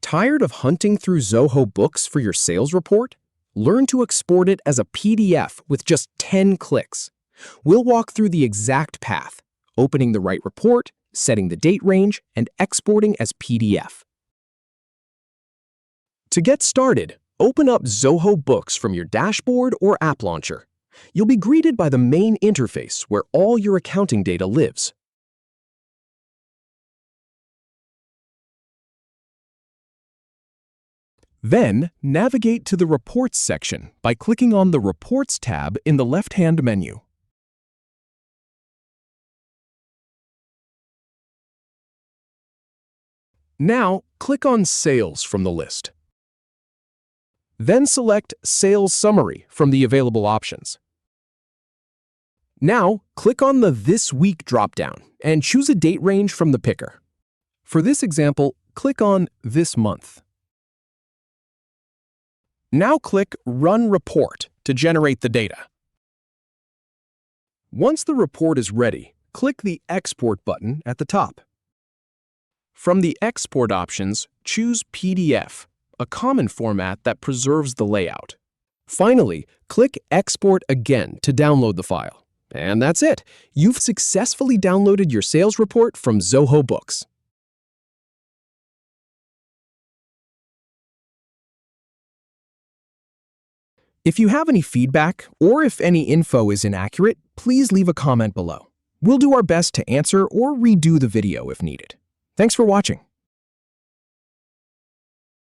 Tired of hunting through Zoho Books for your sales report? Learn to export it as a PDF with just 10 clicks. We'll walk through the exact path, opening the right report, setting the date range, and exporting as PDF. To get started, open up Zoho Books from your dashboard or app launcher. You'll be greeted by the main interface where all your accounting data lives. Then, navigate to the Reports section by clicking on the Reports tab in the left-hand menu. Now, click on Sales from the list. Then select Sales Summary from the available options. Now, click on the This Week dropdown and choose a date range from the picker. For this example, click on This Month. Now click Run Report to generate the data. Once the report is ready, click the Export button at the top. From the Export options, choose PDF, a common format that preserves the layout. Finally, click Export again to download the file. And that's it. You've successfully downloaded your sales report from Zoho Books. If you have any feedback or if any info is inaccurate, please leave a comment below. We'll do our best to answer or redo the video if needed. Thanks for watching.